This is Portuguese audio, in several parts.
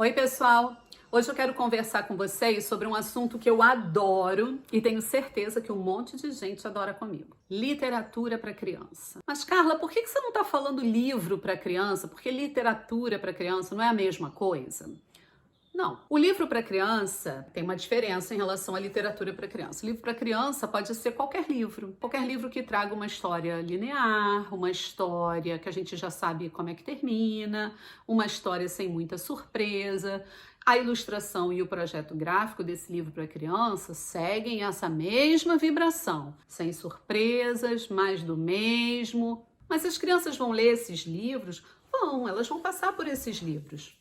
Oi, pessoal! Hoje eu quero conversar com vocês sobre um assunto que eu adoro e tenho certeza que um monte de gente adora comigo. Literatura para criança. Mas, Carla, por que você não está falando livro para criança? Porque literatura para criança não é a mesma coisa? Não. O livro para criança tem uma diferença em relação à literatura para criança. O livro para criança pode ser qualquer livro que traga uma história linear, uma história que a gente já sabe como é que termina, uma história sem muita surpresa. A ilustração e o projeto gráfico desse livro para criança seguem essa mesma vibração, sem surpresas, mais do mesmo. Mas as crianças vão ler esses livros? Elas vão passar por esses livros.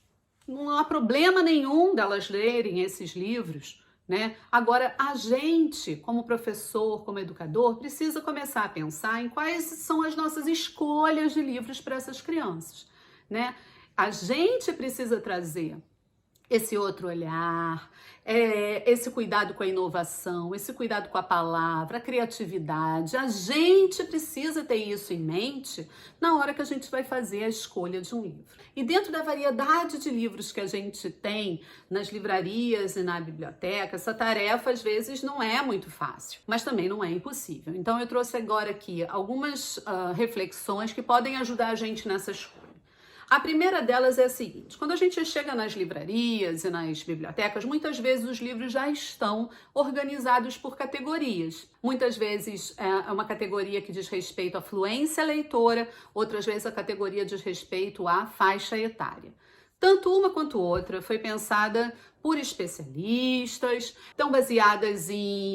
Não há problema nenhum delas lerem esses livros, né? Agora, a gente, como professor, como educador, precisa começar a pensar em quais são as nossas escolhas de livros para essas crianças, né? A gente precisa trazer esse outro olhar, esse cuidado com a inovação, esse cuidado com a palavra, a criatividade. A gente precisa ter isso em mente na hora que a gente vai fazer a escolha de um livro. E dentro da variedade de livros que a gente tem nas livrarias e na biblioteca, essa tarefa às vezes não é muito fácil, mas também não é impossível. Então eu trouxe agora aqui algumas reflexões que podem ajudar a gente nessa escolha. A primeira delas é a seguinte: quando a gente chega nas livrarias e nas bibliotecas, muitas vezes os livros já estão organizados por categorias. Muitas vezes é uma categoria que diz respeito à fluência leitora, outras vezes a categoria diz respeito à faixa etária. Tanto uma quanto outra foi pensada por especialistas, estão baseadas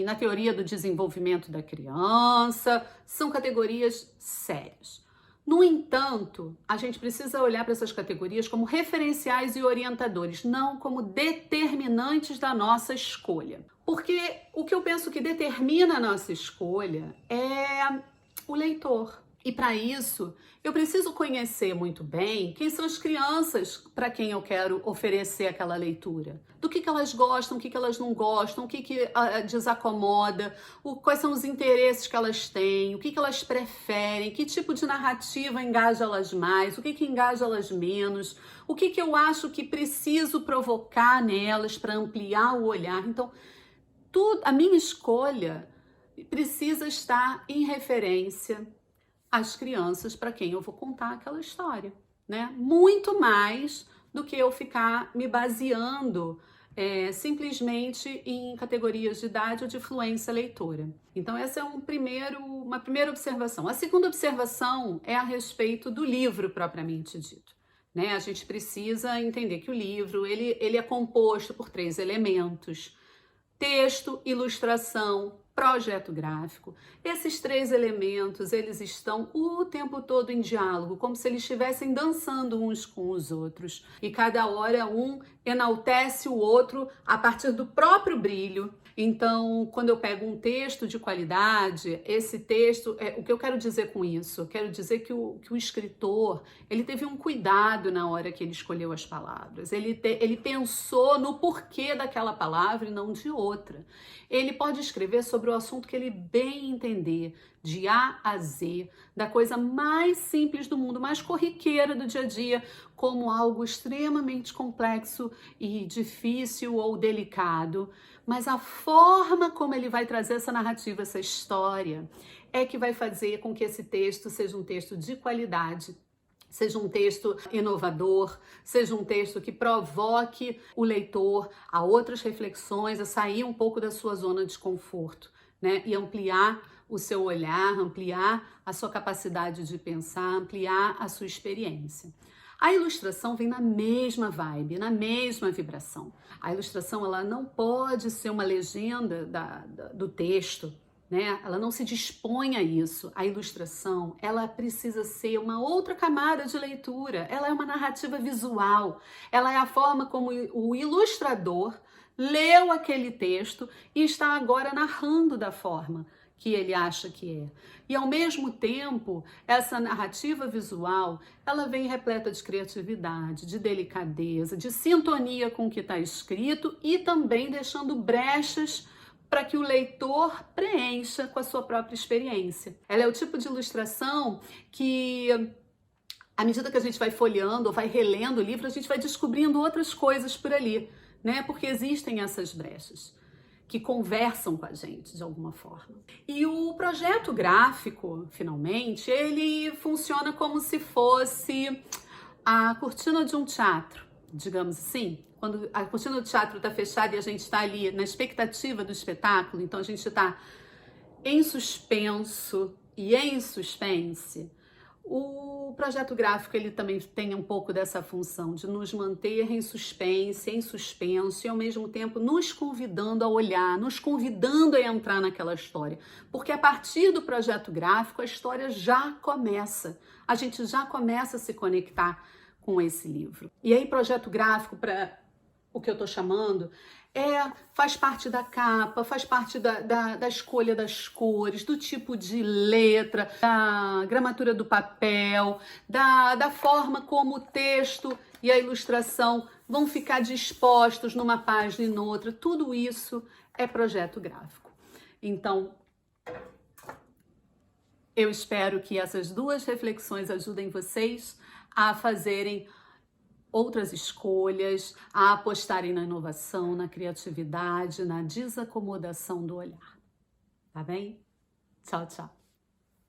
na teoria do desenvolvimento da criança, são categorias sérias. No entanto, a gente precisa olhar para essas categorias como referenciais e orientadores, não como determinantes da nossa escolha. Porque o que eu penso que determina a nossa escolha é o leitor. E para isso, eu preciso conhecer muito bem quem são as crianças para quem eu quero oferecer aquela leitura. Do que elas gostam, o que elas não gostam, o que desacomoda, quais são os interesses que elas têm, o que elas preferem, que tipo de narrativa engaja elas mais, o que engaja elas menos, o que eu acho que preciso provocar nelas para ampliar o olhar. Então, a minha escolha precisa estar em referência às crianças para quem eu vou contar aquela história, né? Muito mais do que eu ficar me baseando simplesmente em categorias de idade ou de fluência leitora. Então essa é uma primeira observação. A segunda observação é a respeito do livro propriamente dito, né? A gente precisa entender que o livro ele é composto por 3 elementos: texto, ilustração, projeto gráfico. Esses 3 elementos, eles estão o tempo todo em diálogo, como se eles estivessem dançando uns com os outros. E cada hora um enaltece o outro a partir do próprio brilho. Então, quando eu pego um texto de qualidade, esse texto, o que eu quero dizer com isso? Eu quero dizer que o escritor, ele teve um cuidado na hora que ele escolheu as palavras. Ele pensou no porquê daquela palavra e não de outra. Ele pode escrever sobre o assunto que ele bem entender, de A a Z, da coisa mais simples do mundo, mais corriqueira do dia a dia, como algo extremamente complexo e difícil ou delicado. Mas a forma como ele vai trazer essa narrativa, essa história, é que vai fazer com que esse texto seja um texto de qualidade, seja um texto inovador, seja um texto que provoque o leitor a outras reflexões, a sair um pouco da sua zona de conforto, né? E ampliar o seu olhar, ampliar a sua capacidade de pensar, ampliar a sua experiência. A ilustração vem na mesma vibe, na mesma vibração. A ilustração ela não pode ser uma legenda do texto, né? Ela não se dispõe a isso. A ilustração, ela precisa ser uma outra camada de leitura. Ela é uma narrativa visual. Ela é a forma como o ilustrador leu aquele texto e está agora narrando da forma que ele acha que é. E ao mesmo tempo, essa narrativa visual, ela vem repleta de criatividade, de delicadeza, de sintonia com o que está escrito e também deixando brechas para que o leitor preencha com a sua própria experiência. Ela é o tipo de ilustração que À medida que a gente vai folheando ou vai relendo o livro, a gente vai descobrindo outras coisas por ali, né? Porque existem essas brechas que conversam com a gente de alguma forma. E o projeto gráfico, finalmente, ele funciona como se fosse a cortina de um teatro, digamos assim. Quando a cortina do teatro está fechada e a gente está ali na expectativa do espetáculo, então a gente está em suspenso e em suspense. O projeto gráfico ele também tem um pouco dessa função de nos manter em suspense, em suspenso e ao mesmo tempo nos convidando a olhar, nos convidando a entrar naquela história. Porque a partir do projeto gráfico a história já começa, a gente já começa a se conectar com esse livro. E aí projeto gráfico, para o que eu estou chamando, faz parte da capa, faz parte da escolha das cores, do tipo de letra, da gramatura do papel, da forma como o texto e a ilustração vão ficar dispostos numa página e noutra. Tudo isso é projeto gráfico. Então, eu espero que essas duas reflexões ajudem vocês a fazerem outras escolhas, a apostarem na inovação, na criatividade, na desacomodação do olhar. Tá bem? Tchau, tchau.